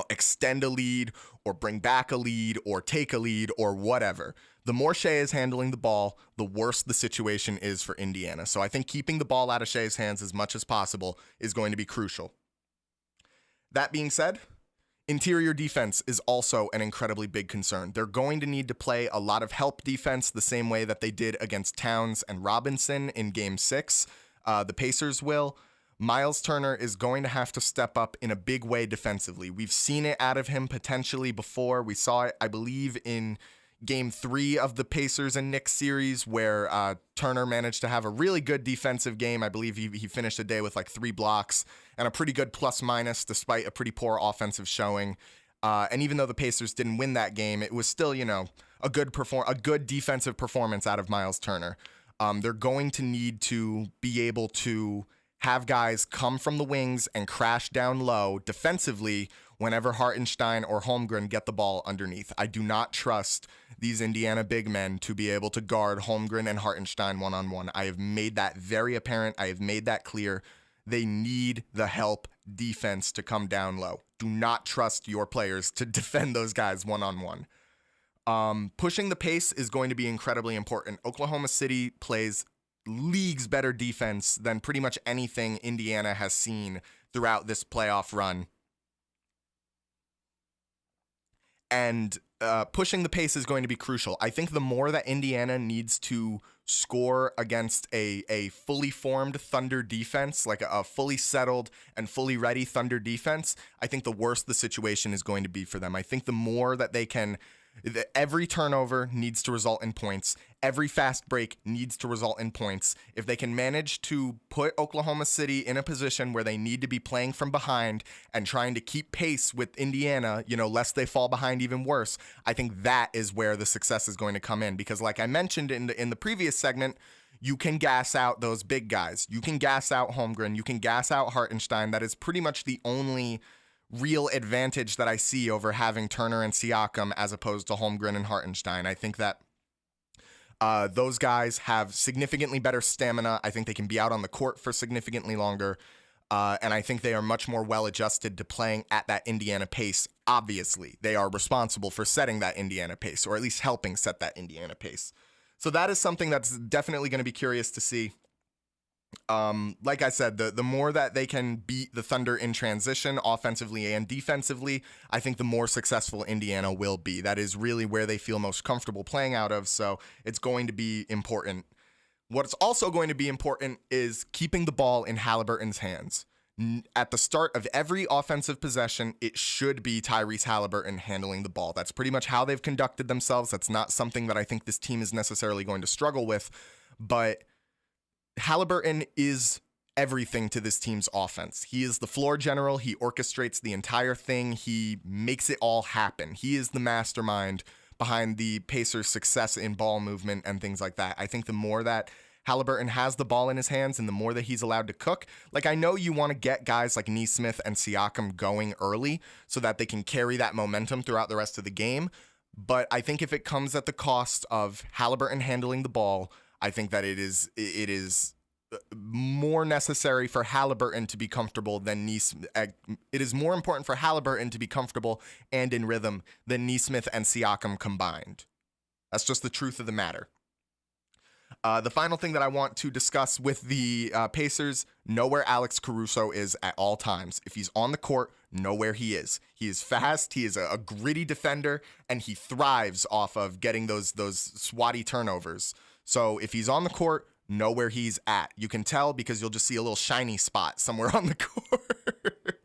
extend a lead or bring back a lead or take a lead or whatever. The more Shea is handling the ball, the worse the situation is for Indiana. So I think keeping the ball out of Shea's hands as much as possible is going to be crucial. That being said, interior defense is also an incredibly big concern. They're going to need to play a lot of help defense the same way that they did against Towns and Robinson in Game 6. The Pacers will. Miles Turner is going to have to step up in a big way defensively. We've seen it out of him potentially before. We saw it, I believe, in Game 3 of the Pacers and Knicks series where Turner managed to have a really good defensive game. I believe he finished the day with like 3 blocks and a pretty good plus-minus despite a pretty poor offensive showing. And even though the Pacers didn't win that game, it was still, a good defensive performance out of Miles Turner. They're going to need to be able to have guys come from the wings and crash down low defensively whenever Hartenstein or Holmgren get the ball underneath. I do not trust these Indiana big men to be able to guard Holmgren and Hartenstein one-on-one. I have made that very apparent. I have made that clear. They need the help defense to come down low. Do not trust your players to defend those guys one-on-one. Pushing the pace is going to be incredibly important. Oklahoma City plays leagues better defense than pretty much anything Indiana has seen throughout this playoff run. And pushing the pace is going to be crucial. I think the more that Indiana needs to score against a fully formed Thunder defense, like a fully settled and fully ready Thunder defense, I think the worse the situation is going to be for them. I think the more that they can... Every turnover needs to result in points. Every fast break needs to result in points. If they can manage to put Oklahoma City in a position where they need to be playing from behind and trying to keep pace with Indiana, lest they fall behind even worse, I think that is where the success is going to come in. Because like I mentioned in the previous segment, you can gas out those big guys. You can gas out Holmgren. You can gas out Hartenstein. That is pretty much the only real advantage that I see over having Turner and Siakam as opposed to Holmgren and Hartenstein. I think that those guys have significantly better stamina. I think they can be out on the court for significantly longer. And I think they are much more well-adjusted to playing at that Indiana pace. Obviously, they are responsible for setting that Indiana pace, or at least helping set that Indiana pace. So that is something that's definitely going to be curious to see. Like I said, the more that they can beat the Thunder in transition, offensively and defensively, I think the more successful Indiana will be. That is really where they feel most comfortable playing out of, so it's going to be important. What's also going to be important is keeping the ball in Halliburton's hands. At the start of every offensive possession, it should be Tyrese Halliburton handling the ball. That's pretty much how they've conducted themselves. That's not something that I think this team is necessarily going to struggle with, but Halliburton is everything to this team's offense. He is the floor general. He orchestrates the entire thing. He makes it all happen. He is the mastermind behind the Pacers' success in ball movement and things like that. I think the more that Halliburton has the ball in his hands and the more that he's allowed to cook, like I know you want to get guys like Nesmith and Siakam going early so that they can carry that momentum throughout the rest of the game. But I think if it comes at the cost of Halliburton handling the ball, I think that it is more necessary for Halliburton to be comfortable than Neesmith. It is more important for Halliburton to be comfortable and in rhythm than Neesmith and Siakam combined. That's just the truth of the matter. The final thing that I want to discuss with the Pacers, know where Alex Caruso is at all times. If he's on the court, know where he is. He is fast, he is a gritty defender, and he thrives off of getting those swatty turnovers. So if he's on the court, know where he's at. You can tell because you'll just see a little shiny spot somewhere on the court.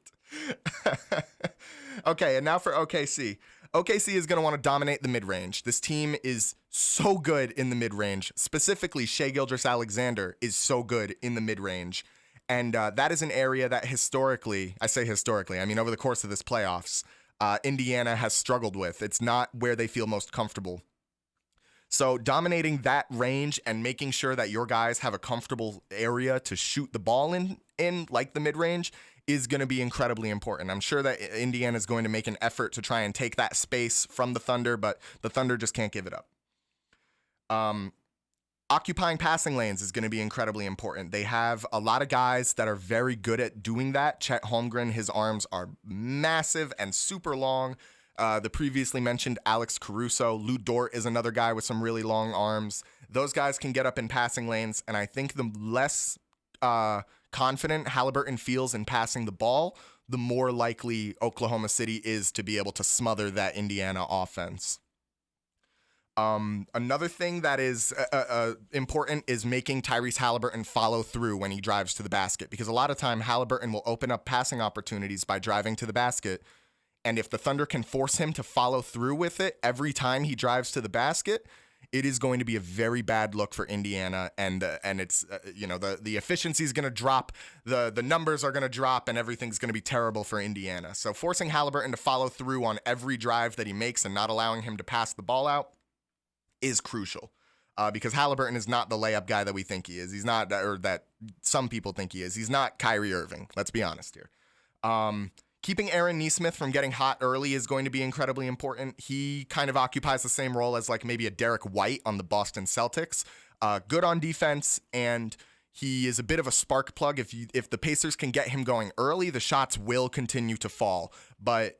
Okay, and now for OKC. OKC is going to want to dominate the mid-range. This team is so good in the mid-range. Specifically, Shai Gilgeous-Alexander is so good in the mid-range. And that is an area that historically, I say historically, I mean over the course of this playoffs, Indiana has struggled with. It's not where they feel most comfortable. So dominating that range and making sure that your guys have a comfortable area to shoot the ball in like the mid-range, is going to be incredibly important. I'm sure that Indiana is going to make an effort to try and take that space from the Thunder, but the Thunder just can't give it up. Occupying passing lanes is going to be incredibly important. They have a lot of guys that are very good at doing that. Chet Holmgren, his arms are massive and super long. The previously mentioned Alex Caruso. Lou Dort is another guy with some really long arms. Those guys can get up in passing lanes, and I think the less confident Halliburton feels in passing the ball, the more likely Oklahoma City is to be able to smother that Indiana offense. Another thing that is important is making Tyrese Halliburton follow through when he drives to the basket, because a lot of time Halliburton will open up passing opportunities by driving to the basket, and if the Thunder can force him to follow through with it every time he drives to the basket, it is going to be a very bad look for Indiana, and it's the efficiency is going to drop, the numbers are going to drop, and everything's going to be terrible for Indiana. So forcing Halliburton to follow through on every drive that he makes and not allowing him to pass the ball out is crucial, because Halliburton is not the layup guy that we think he is. He's not, or that some people think he is. He's not Kyrie Irving. Let's be honest here. Keeping Aaron Nesmith from getting hot early is going to be incredibly important. He kind of occupies the same role as like maybe a Derek White on the Boston Celtics. Good on defense, and he is a bit of a spark plug. If the Pacers can get him going early, the shots will continue to fall. But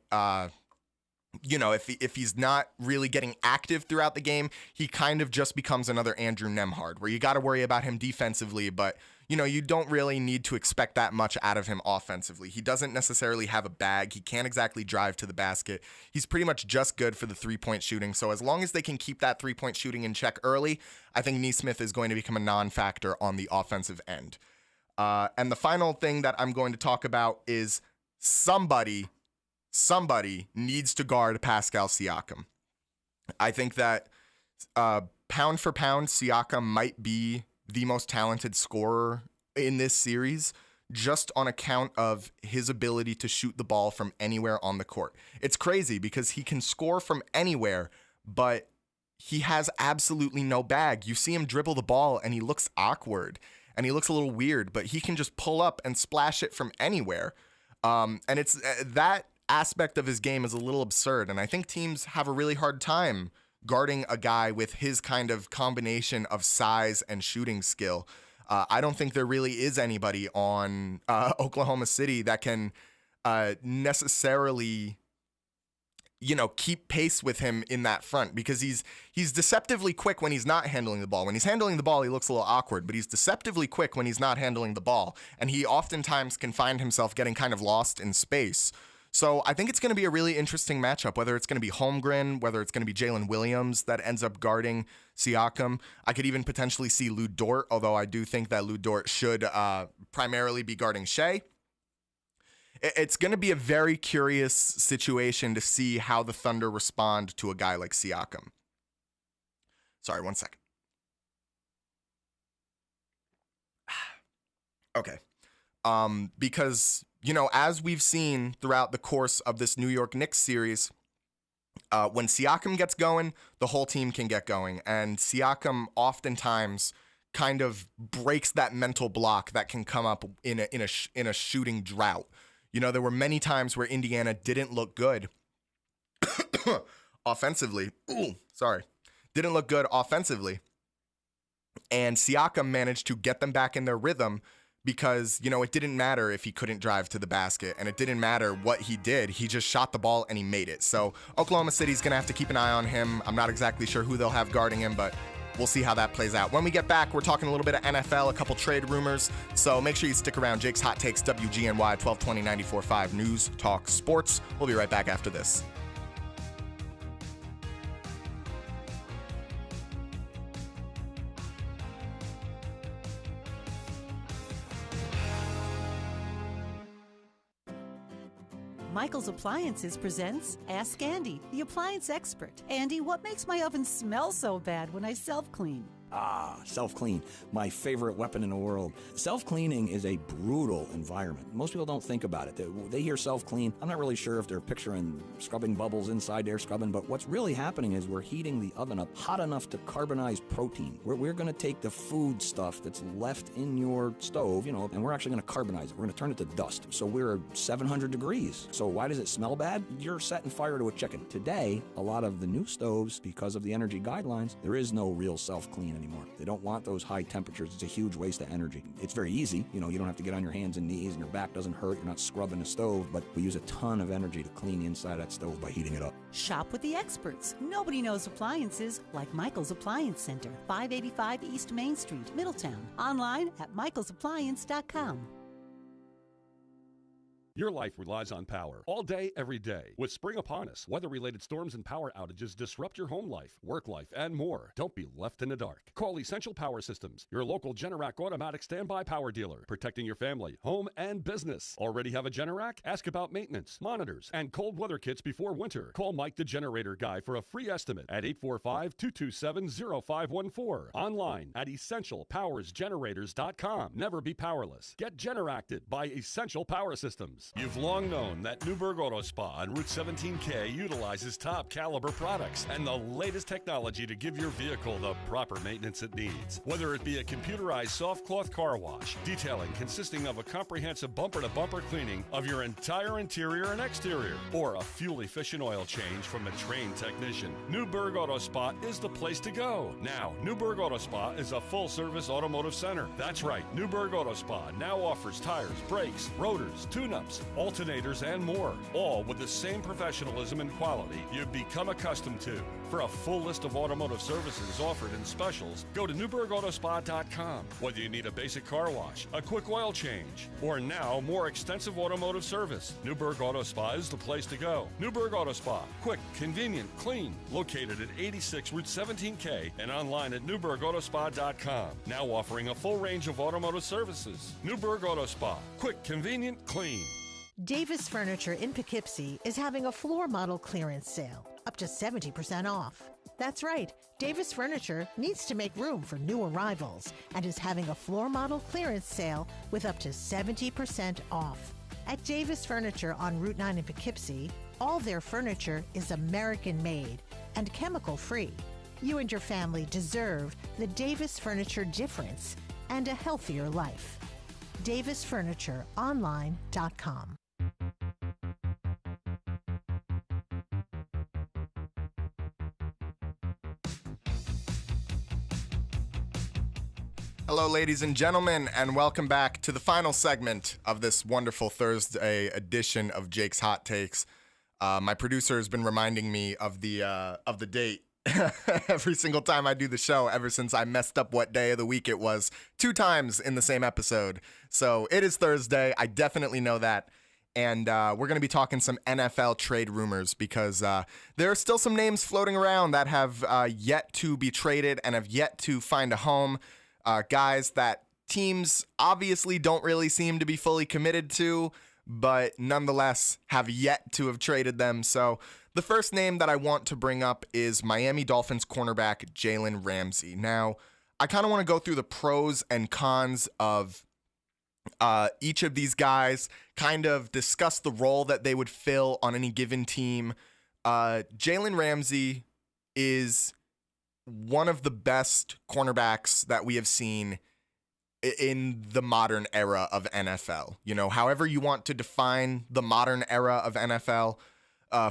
if he's not really getting active throughout the game, he kind of just becomes another Andrew Nembhard, where you got to worry about him defensively, but you don't really need to expect that much out of him offensively. He doesn't necessarily have a bag. He can't exactly drive to the basket. He's pretty much just good for the three-point shooting. So as long as they can keep that three-point shooting in check early, I think Nesmith is going to become a non-factor on the offensive end. And the final thing that I'm going to talk about is somebody needs to guard Pascal Siakam. I think that pound for pound, Siakam might be the most talented scorer in this series, just on account of his ability to shoot the ball from anywhere on the court. It's crazy because he can score from anywhere, but he has absolutely no bag. You see him dribble the ball and he looks awkward and he looks a little weird, but he can just pull up and splash it from anywhere. And it's that aspect of his game is a little absurd, and I think teams have a really hard time guarding a guy with his kind of combination of size and shooting skill. I don't think there really is anybody on Oklahoma City that can necessarily, keep pace with him in that front, because he's deceptively quick when he's not handling the ball. When he's handling the ball, he looks a little awkward, but he's deceptively quick when he's not handling the ball, and he oftentimes can find himself getting kind of lost in space. So I think it's going to be a really interesting matchup, whether it's going to be Holmgren, whether it's going to be Jalen Williams that ends up guarding Siakam. I could even potentially see Lou Dort, although I do think that Lou Dort should primarily be guarding Shai. It's going to be a very curious situation to see how the Thunder respond to a guy like Siakam. Sorry, 1 second. Okay. Because as we've seen throughout the course of this New York Knicks series, when Siakam gets going, the whole team can get going. And Siakam oftentimes kind of breaks that mental block that can come up in a shooting drought. There were many times where Indiana didn't look good offensively. Didn't look good offensively. And Siakam managed to get them back in their rhythm because, it didn't matter if he couldn't drive to the basket, and it didn't matter what he did. He just shot the ball and he made it. So Oklahoma City's going to have to keep an eye on him. I'm not exactly sure who they'll have guarding him, but we'll see how that plays out. When we get back, we're talking a little bit of NFL, a couple trade rumors. So make sure you stick around. Jake's Hot Takes, WGNY 1220 94.5 News Talk Sports. We'll be right back after this. Michael's Appliances presents Ask Andy, the appliance expert. Andy, what makes my oven smell so bad when I self-clean? Self-clean, my favorite weapon in the world. Self-cleaning is a brutal environment. Most people don't think about it. They hear self-clean. I'm not really sure if they're picturing scrubbing bubbles inside there, scrubbing, but what's really happening is we're heating the oven up hot enough to carbonize protein. We're going to take the food stuff that's left in your stove, and we're actually going to carbonize it. We're going to turn it to dust. So we're 700 degrees. So why does it smell bad? You're setting fire to a chicken. Today, a lot of the new stoves, because of the energy guidelines, there is no real self-clean anymore. They don't want those high temperatures. It's a huge waste of energy. It's very easy. You don't have to get on your hands and knees and your back doesn't hurt. You're not scrubbing the stove, but we use a ton of energy to clean the inside of that stove by heating it up. Shop with the experts. Nobody knows appliances like Michael's Appliance Center, 585 East Main Street, Middletown. Online at michaelsappliance.com. Your life relies on power all day, every day. With spring upon us, weather-related storms and power outages disrupt your home life, work life, and more. Don't be left in the dark. Call Essential Power Systems, your local Generac automatic standby power dealer, protecting your family, home, and business. Already have a Generac? Ask about maintenance, monitors, and cold weather kits before winter. Call Mike the Generator Guy for a free estimate at 845-227-0514. Online at EssentialPowersGenerators.com. Never be powerless. Get Generacted by Essential Power Systems. You've long known that Newburgh Auto Spa on Route 17K utilizes top caliber products and the latest technology to give your vehicle the proper maintenance it needs. Whether it be a computerized soft cloth car wash, detailing consisting of a comprehensive bumper-to-bumper cleaning of your entire interior and exterior, or a fuel-efficient oil change from a trained technician, Newburgh Auto Spa is the place to go. Now, Newburgh Auto Spa is a full-service automotive center. That's right, Newburgh Auto Spa now offers tires, brakes, rotors, tune-ups, alternators, and more, all with the same professionalism and quality you've become accustomed to. For a full list of automotive services offered in specials, go to NewburghAutospa.com. Whether you need a basic car wash, a quick oil change, or now more extensive automotive service, Newburgh Auto Spa is the place to go. Newburgh Auto Spa, quick, convenient, clean, located at 86 Route 17K and online at NewburghAutospa.com. Now offering a full range of automotive services. Newburgh Auto Spa, quick, convenient, clean. Davis Furniture in Poughkeepsie is having a floor model clearance sale, up to 70% off. That's right, Davis Furniture needs to make room for new arrivals and is having a floor model clearance sale with up to 70% off. At Davis Furniture on Route 9 in Poughkeepsie, all their furniture is American-made and chemical-free. You and your family deserve the Davis Furniture difference and a healthier life. DavisFurnitureOnline.com. Hello, ladies and gentlemen, and welcome back to the final segment of this wonderful Thursday edition of Jake's Hot Takes. My producer has been reminding me of the date every single time I do the show ever since I messed up what day of the week it was 2 times in the same episode. So it is Thursday. I definitely know that. And we're going to be talking some NFL trade rumors because there are still some names floating around that have yet to be traded and have yet to find a home. Guys that teams obviously don't really seem to be fully committed to, but nonetheless have yet to have traded them. So the first name that I want to bring up is Miami Dolphins cornerback Jalen Ramsey. Now, I kind of want to go through the pros and cons of each of these guys, kind of discuss the role that they would fill on any given team. Jalen Ramsey is one of the best cornerbacks that we have seen in the modern era of NFL. You know, however you want to define the modern era of NFL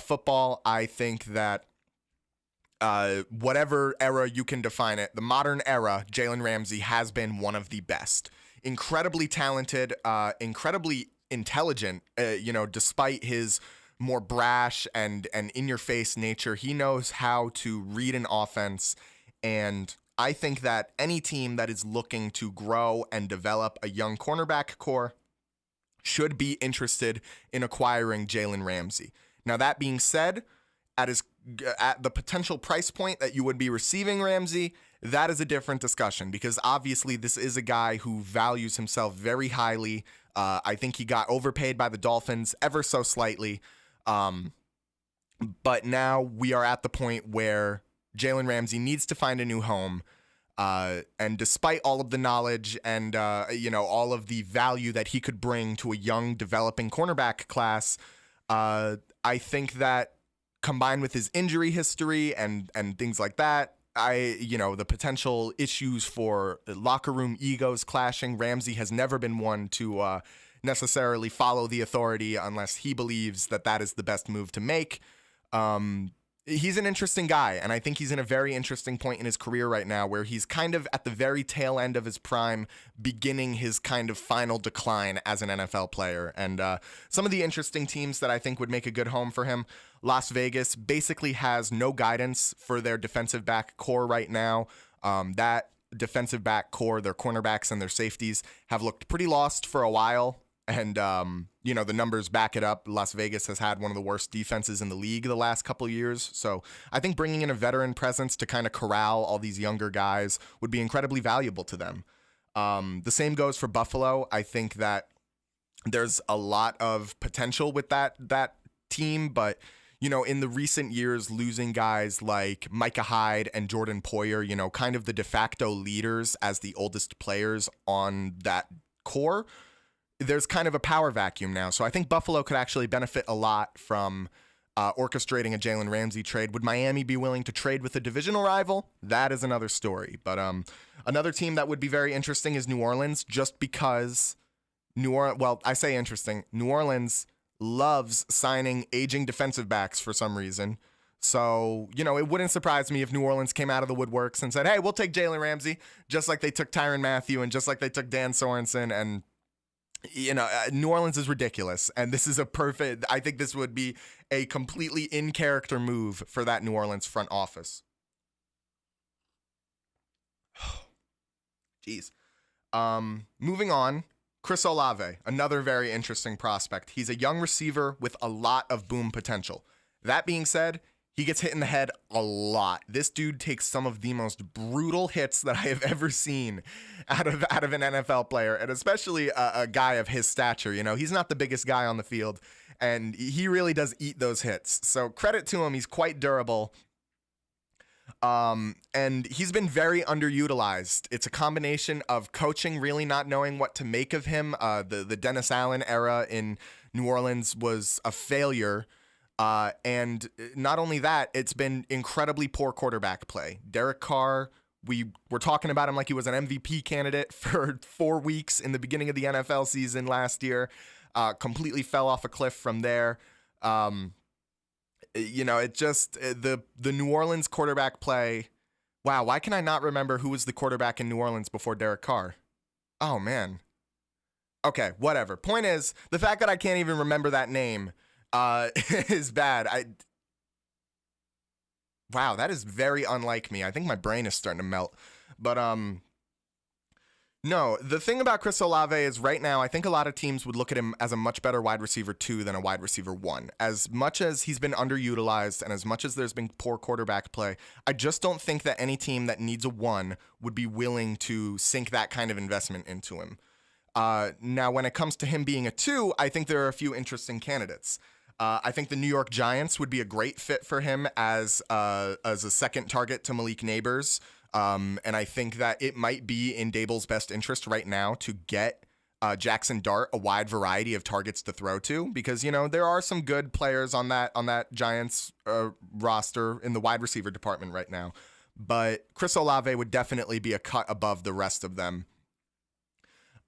football, I think that whatever era you can define it, the modern era, Jalen Ramsey has been one of the best. Incredibly talented, incredibly intelligent, despite his more brash and in-your-face nature. He knows how to read an offense, and I think that any team that is looking to grow and develop a young cornerback core should be interested in acquiring Jalen Ramsey. Now, that being said, at the potential price point that you would be receiving Ramsey, that is a different discussion, because obviously this is a guy who values himself very highly. I think he got overpaid by the Dolphins ever so slightly. But now we are at the point where Jalen Ramsey needs to find a new home. And despite all of the knowledge and, all of the value that he could bring to a young developing cornerback class, I think that combined with his injury history and things like that, the potential issues for locker room egos clashing, Ramsey has never been one to necessarily follow the authority unless he believes that that is the best move to make. He's an interesting guy, and I think he's in a very interesting point in his career right now where he's kind of at the very tail end of his prime, beginning his kind of final decline as an NFL player. And some of the interesting teams that I think would make a good home for him, Las Vegas basically has no guidance for their defensive back core right now. That defensive back core, their cornerbacks and their safeties, have looked pretty lost for a while. And, the numbers back it up. Las Vegas has had one of the worst defenses in the league the last couple of years. So I think bringing in a veteran presence to kind of corral all these younger guys would be incredibly valuable to them. The same goes for Buffalo. I think that there's a lot of potential with that team, but in the recent years, losing guys like Micah Hyde and Jordan Poyer, kind of the de facto leaders as the oldest players on that core, there's kind of a power vacuum now. So I think Buffalo could actually benefit a lot from orchestrating a Jalen Ramsey trade. Would Miami be willing to trade with a divisional rival? That is another story. But another team that would be very interesting is New Orleans, just because New Orleans loves signing aging defensive backs for some reason. So, it wouldn't surprise me if New Orleans came out of the woodworks and said, hey, we'll take Jalen Ramsey, just like they took Tyrann Mathieu and just like they took Dan Sorensen. And New Orleans is ridiculous, and this is I think this would be a completely in-character move for that New Orleans front office. Jeez. Moving on, Chris Olave, another very interesting prospect. He's a young receiver with a lot of boom potential. That being said, he gets hit in the head a lot. This dude takes some of the most brutal hits that I have ever seen out of an NFL player, and especially a guy of his stature. He's not the biggest guy on the field, and he really does eat those hits. So credit to him, he's quite durable. And he's been very underutilized. It's a combination of coaching really not knowing what to make of him. The Dennis Allen era in New Orleans was a failure. And not only that, it's been incredibly poor quarterback play. Derek Carr, we were talking about him like he was an MVP candidate for 4 weeks in the beginning of the NFL season last year. Completely fell off a cliff from there. It just, the New Orleans quarterback play. Wow, why can I not remember who was the quarterback in New Orleans before Derek Carr? Oh, man. Okay, whatever. Point is, the fact that I can't even remember that name is bad. Wow, that is very unlike me. I think my brain is starting to melt. But no, the thing about Chris Olave is right now, I think a lot of teams would look at him as a much better wide receiver 2 than a wide receiver 1. As much as he's been underutilized and as much as there's been poor quarterback play, I just don't think that any team that needs a 1 would be willing to sink that kind of investment into him. Now, when it comes to him being a 2, I think there are a few interesting candidates. I think the New York Giants would be a great fit for him as a second target to Malik Neighbors. And I think that it might be in Dable's best interest right now to get Jackson Dart a wide variety of targets to throw to, because, there are some good players on that Giants roster in the wide receiver department right now. But Chris Olave would definitely be a cut above the rest of them.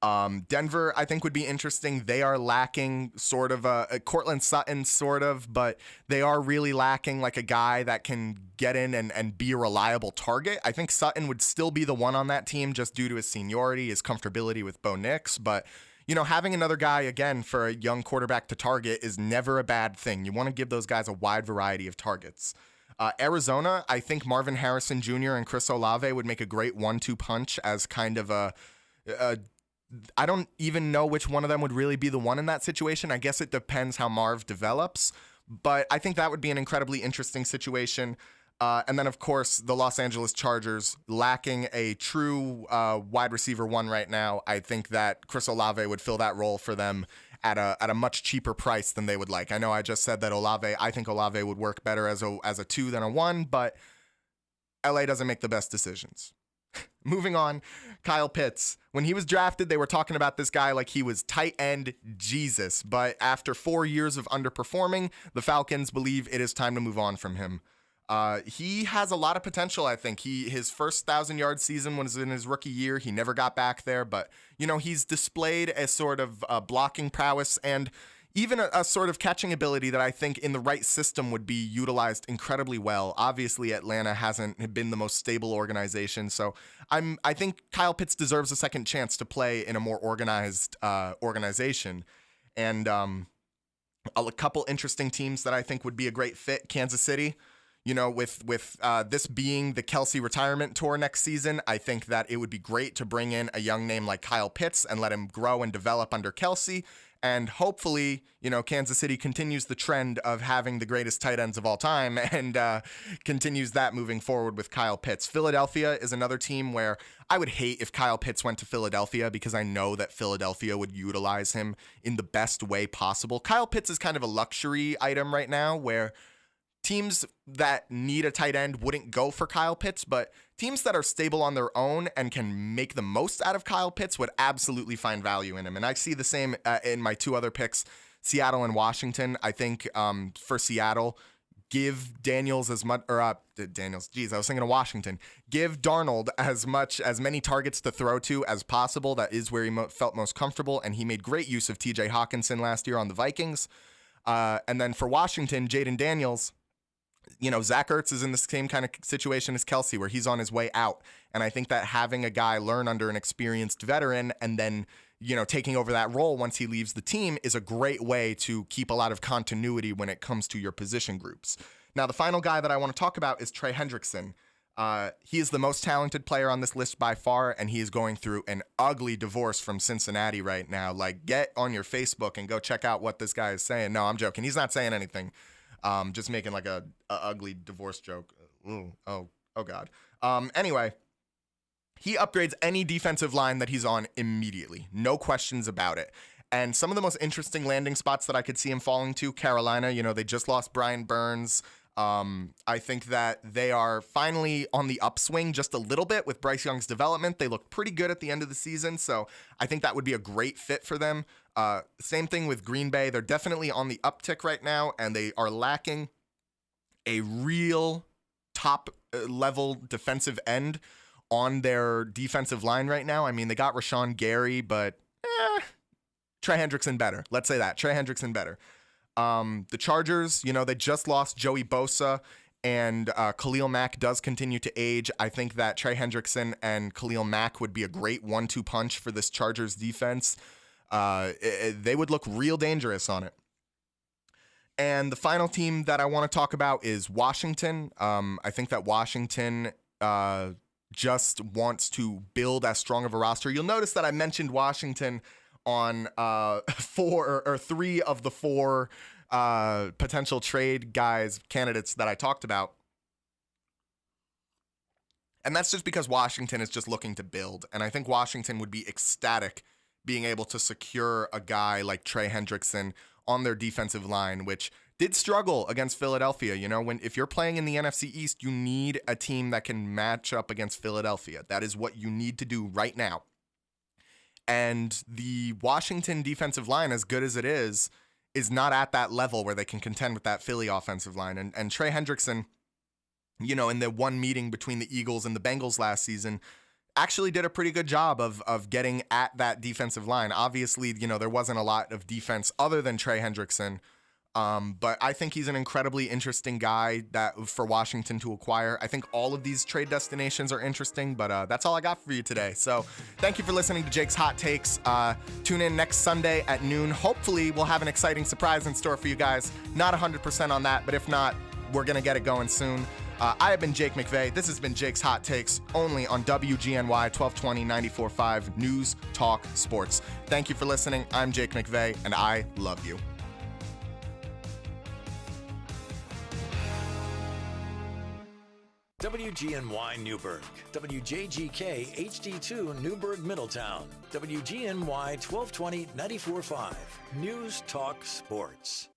Denver, I think, would be interesting. They are lacking sort of a Cortland Sutton, sort of, but they are really lacking like a guy that can get in and be a reliable target. I think Sutton would still be the one on that team just due to his seniority, his comfortability with Bo Nix. But, you know, having another guy, again, for a young quarterback to target is never a bad thing. You want to give those guys a wide variety of targets. Arizona, I think Marvin Harrison Jr. and Chris Olave would make a great 1-2 punch as kind of a I don't even know which one of them would really be the one in that situation. I guess it depends how Marv develops, but I think that would be an incredibly interesting situation. And then, of course, the Los Angeles Chargers, lacking a true wide receiver one right now. I think that Chris Olave would fill that role for them at a much cheaper price than they would like. I know I just said that I think Olave would work better as a 2 than a 1, but LA doesn't make the best decisions. Moving on, Kyle Pitts. When he was drafted, they were talking about this guy like he was tight end Jesus. But after 4 years of underperforming, the Falcons believe it is time to move on from him. He has a lot of potential, I think. His first 1,000-yard season was in his rookie year. He never got back there. But, you know, he's displayed a sort of blocking prowess and even a sort of catching ability that I think in the right system would be utilized incredibly well. Obviously, Atlanta hasn't been the most stable organization, so I think Kyle Pitts deserves a second chance to play in a more organized organization. And a couple interesting teams that I think would be a great fit. Kansas City, you know, with this being the Kelsey retirement tour next season, I think that it would be great to bring in a young name like Kyle Pitts and let him grow and develop under Kelsey. And hopefully, you know, Kansas City continues the trend of having the greatest tight ends of all time and continues that moving forward with Kyle Pitts. Philadelphia is another team where I would hate if Kyle Pitts went to Philadelphia because I know that Philadelphia would utilize him in the best way possible. Kyle Pitts is kind of a luxury item right now where teams that need a tight end wouldn't go for Kyle Pitts, but teams that are stable on their own and can make the most out of Kyle Pitts would absolutely find value in him. And I see the same in my two other picks, Seattle and Washington. I think for Seattle, give Daniels as much, or Daniels, geez, I was thinking of Washington. Give Darnold as many targets to throw to as possible. That is where he felt most comfortable, and he made great use of TJ Hawkinson last year on the Vikings. And then for Washington, Jaden Daniels, you know, Zach Ertz is in the same kind of situation as Kelsey, where he's on his way out. And I think that having a guy learn under an experienced veteran and then, you know, taking over that role once he leaves the team is a great way to keep a lot of continuity when it comes to your position groups. Now, the final guy that I want to talk about is Trey Hendrickson. He is the most talented player on this list by far, and he is going through an ugly divorce from Cincinnati right now. Like, get on your Facebook and go check out what this guy is saying. No, I'm joking. He's not saying anything. Just making like a ugly divorce joke. Ooh, oh God. Anyway, he upgrades any defensive line that he's on immediately. No questions about it. And some of the most interesting landing spots that I could see him falling to, Carolina, you know, they just lost Brian Burns. I think that they are finally on the upswing just a little bit with Bryce Young's development. They looked pretty good at the end of the season, so I think that would be a great fit for them. Same thing with Green Bay. They're definitely on the uptick right now, and they are lacking a real top-level defensive end on their defensive line right now. I mean, they got Rashawn Gary, but Trey Hendrickson better. Let's say that. Trey Hendrickson better. The Chargers, you know, they just lost Joey Bosa, and Khalil Mack does continue to age. I think that Trey Hendrickson and Khalil Mack would be a great 1-2 punch for this Chargers defense. They would look real dangerous on it. And the final team that I want to talk about is Washington. I think that Washington just wants to build as strong of a roster. You'll notice that I mentioned Washington on 3 of the 4 potential trade candidates that I talked about. And that's just because Washington is just looking to build. And I think Washington would be ecstatic being able to secure a guy like Trey Hendrickson on their defensive line, which did struggle against Philadelphia. You know, if you're playing in the NFC East, you need a team that can match up against Philadelphia. That is what you need to do right now. And the Washington defensive line, as good as it is not at that level where they can contend with that Philly offensive line. And Trey Hendrickson, you know, in the one meeting between the Eagles and the Bengals last season, actually did a pretty good job of getting at that defensive line. Obviously, there wasn't a lot of defense other than Trey Hendrickson. But I think he's an incredibly interesting guy for Washington to acquire. I think all of these trade destinations are interesting, but that's all I got for you today. So thank you for listening to Jake's Hot Takes. Tune in next Sunday at noon. Hopefully we'll have an exciting surprise in store for you guys. Not 100% on that, but if not, we're going to get it going soon. I have been Jake McVey. This has been Jake's Hot Takes, only on WGNY 1220 94.5 News Talk Sports. Thank you for listening. I'm Jake McVey, and I love you. WGNY Newburgh, WJGK HD2 Newburgh Middletown, WGNY 1220 94.5 News Talk Sports.